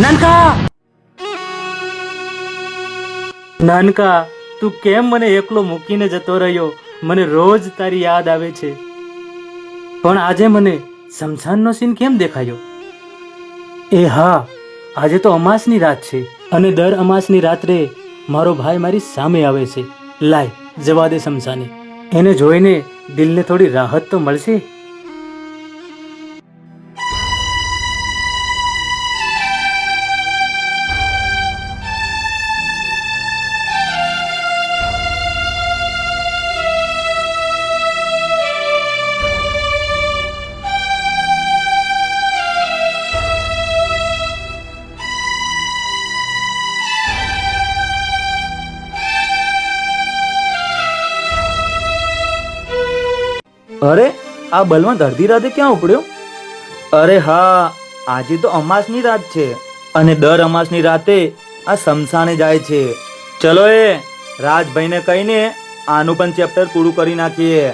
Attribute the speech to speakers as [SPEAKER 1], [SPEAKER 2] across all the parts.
[SPEAKER 1] નાનકા, નાનકા, તું કેમ મને એકલો મૂકીને જતો રહ્યો? મને રોજ તારી યાદ આવે છે, પણ આજે મને શમશાનનો સીન કેમ દેખાયો? એ હા, આજે તો અમાસની રાત છે અને દર અમાસની રાત્રે મારો ભાઈ મારી સામે આવે છે. લાય, જવા દે શમશાને. એને જોઈને દિલને થોડી રાહત તો મળશે.
[SPEAKER 2] અરે, આ બલવંત અડધી રાતે ક્યાં ઉપડ્યો? અરે હા, આજે તો અમાસની રાત છે અને દર અમાસની રાતે આ શમશાને જાય છે. ચલો એ રાજભાઈને કહીને આનું પણ ચેપ્ટર પૂરું કરી નાખીએ.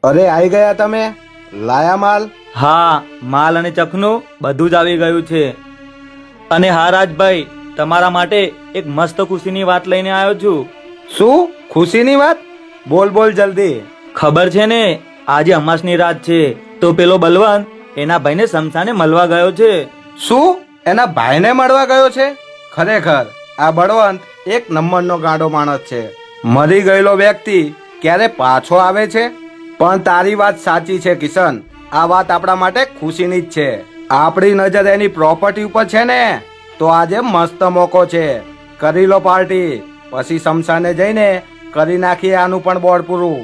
[SPEAKER 3] અરે આવી ગયા તમે? લાયા માલ?
[SPEAKER 2] હા, માલ અને ચખનું બધું જ આવી ગયું છે. અને હા રાજભાઈ, તમારા માટે એક મસ્ત ખુશીની વાત લઈને આવ્યો છું.
[SPEAKER 3] શું ખુશીની વાત? બોલ બોલ જલ્દી.
[SPEAKER 2] ખબર છે ને, આજે અમાસની રાત છે તો પેલો બલવંત એના ભાઈને શમશાને મળવા ગયો છે.
[SPEAKER 3] શું એના ભાઈને મળવા ગયો છે? ખરેખર આ બળવંત એક નંબરનો ગાંડો માણસ છે. મરી ગયેલો વ્યક્તિ ક્યારે પાછો આવે છે? પણ તારી વાત સાચી છે કિશન, આ વાત આપણા માટે ખુશીની જ છે. આપણી નજર એની પ્રોપર્ટી ઉપર છે ને, તો આજે મસ્ત મોકો છે. કરી લો પાર્ટી, પછી શમશાને જઈને કરી નાખીએ આનું પણ બોર્ડ પૂરું.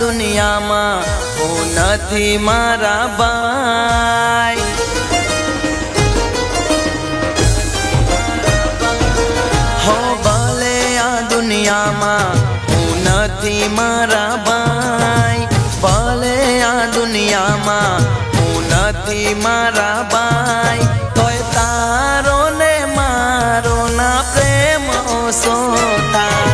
[SPEAKER 4] દુનિયામાં હું નથી મારા ભાઈ. હો ભલે આ દુનિયામાં હું નથી મારા ભાઈ. ભલે આ દુનિયામાં હું નથી મારા ભાઈ. તોય તારો ને મારો ના પ્રેમ ઓછો થાય.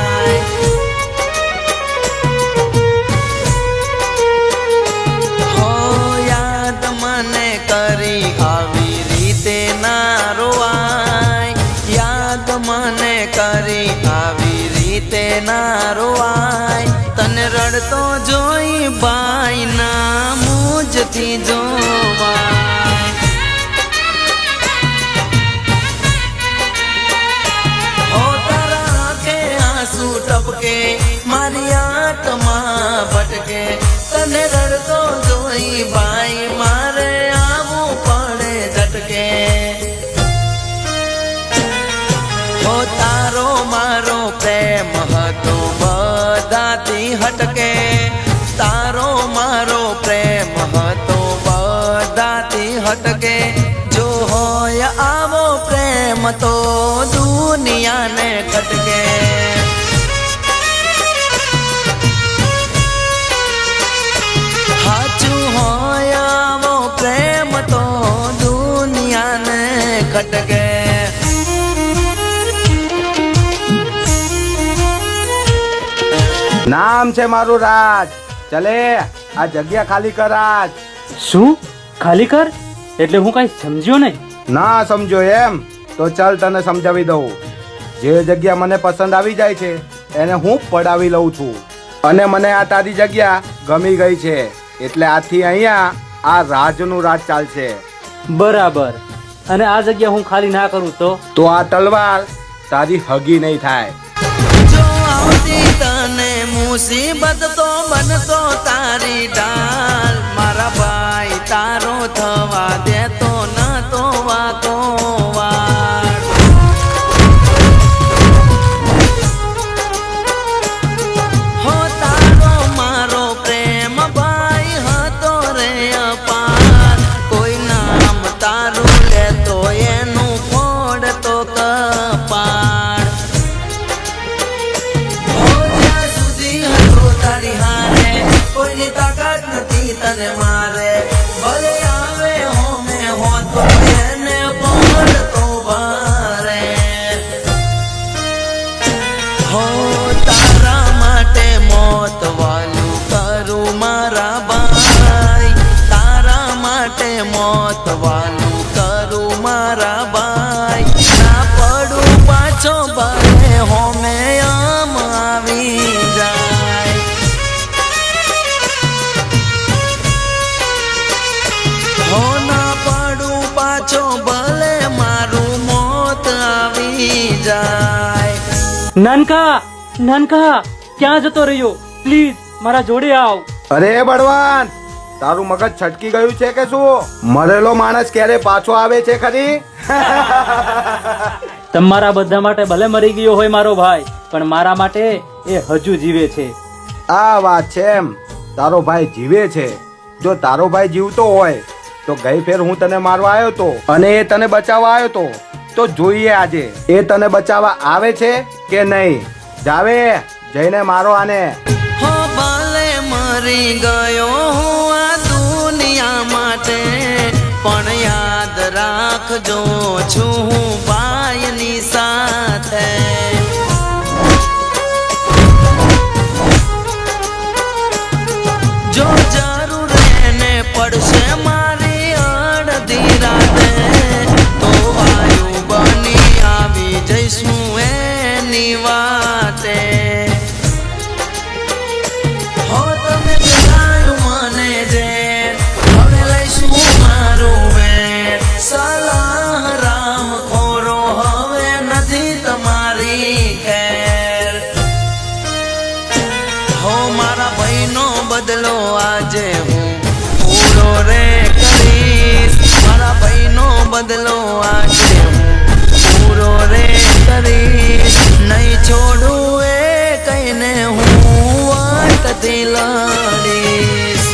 [SPEAKER 4] આવી રીતે ના રોવાય, યાદ મને કરી આવી રીતે ના રોવાય. તને રડતો જોઈ ભાઈ ના મુજથી જોવાય. ઓ તારા આંખે આંસુ ટપકે, મારી આત્મા ભટકે. તને રડતો જોઈ ભાઈ મારે તારો મારો પ્રેમ હતો બધાથી હટકે. તારો મારો પ્રેમ હતો બધાથી હટકે. જો હોય આવો પ્રેમ તો દુનિયાને ખટકે. સાચું હોય આવો પ્રેમ તો દુનિયાને ખટકે.
[SPEAKER 3] નામ છે મારું રાજ. ચલે આ જગ્યા ખાલી કર આજ.
[SPEAKER 1] શું ખાલી કર એટલે હું કઈ સમજ્યો નહીં.
[SPEAKER 3] ના સમજો એમ તો ચાલ તને સમજાવી દઉં. જે જગ્યા મને પસંદ આવી જાય છે એને હું પડાવી લઉં છું. અને મને આ તારી જગ્યા ગમી ગઈ છે એટલે આજથી અહીંયા આ રાજનું રાજ ચાલશે.
[SPEAKER 1] બરાબર. અને આ જગ્યા હું ખાલી ના કરું તો
[SPEAKER 3] આ તલવાર તારી હગી નહીં થાય.
[SPEAKER 4] જો આવતી તને મુસીબત તો બનતો તારી ઢાલ. મારા ભાઈ તારો થવા દેતો ન તો વાતો વાળ. હો તારો મારો પ્રેમ ભાઈ હતો રે અપાર. કોઈ નામ તારું લેતો એનું ફોડતો કપાળ. જ્યાં સુધી હતો તારી હારે કોઈની તાકાત નથી તને મારે. ભલે આવે હોમે હોતો એને પડતો ભારે. હો તારા માટે મોત વાલું કરું મારા ભાઈ. તારા માટે મોત વાલું કરું મારા ભાઈ. ના પડું પાછો ભલે હોમે આમ આવી જાય. હો ના પડું પાછો ભલે મારું મોત આવી જાય.
[SPEAKER 1] નાનકા નાનકા ક્યાં જતો રહ્યો? પ્લીઝ મારા જોડે આવ.
[SPEAKER 3] અરે બળવાન, તારું મગજ છટકી ગયું છે કે શું? મરેલો માણસ ક્યારે પાછો આવે છે ખરી?
[SPEAKER 1] તમારા બધા માટે ભલે મરી ગયો હોય મારો ભાઈ, પણ મારા માટે એ હજુ જીવે છે.
[SPEAKER 3] આ વાત છે એમ? તારો ભાઈ જીવે છે? જો તારો ભાઈ જીવતો હોય તો ગઈ ફેર હું તને મારવા આવ્યો તો અને એ તને બચાવવા આવ્યો તો જોઈએ આજે એ તને બચાવવા આવે છે કે નહીં. જાવે જઈને મારો આને.
[SPEAKER 4] હો ભલે મરી ગયો હું આ દુનિયા માટે, પણ યાદ રાખજો છું હું ભાઈની સાથે. જો જરૂર એને પડશે મારી અડધી રાતે, તો વાયુ બની આવી જઈશું એની વાતે. હો તમે જણાયું મને જે હવે લઈશું મારું વેર. સલાહ રામ ખોરો હવે નથી તમારી ખેર. હો મારા ભાઈનો બદલો આજે હું પૂરો રે કરીશ. મારા ભાઈનો બદલો આજે હું પૂરો રે કરીશ. નહીં છોડું એ કહીને હું વાટથી લડીશ.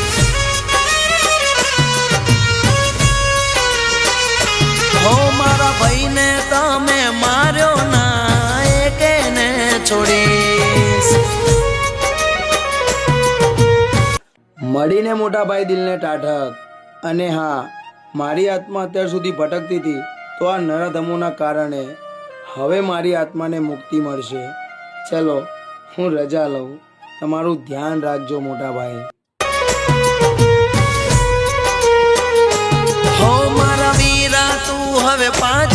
[SPEAKER 4] હો મારા ભાઈને તમે માર્યો ના એ કેને છોડીશ.
[SPEAKER 5] મળીને મોટા ભાઈ દિલને ટાઢક. અને હા, મારી આત્મા અત્યાર સુધી ભટકતી હતી તો આ નરાધમોના કારણે હવે મારી આત્માને મુક્તિ મળશે. ચલો હું રજા લઉં. તમારું ધ્યાન રાખજો મોટા ભાઈ.
[SPEAKER 4] હો મારા વીરા તું હવે પાછો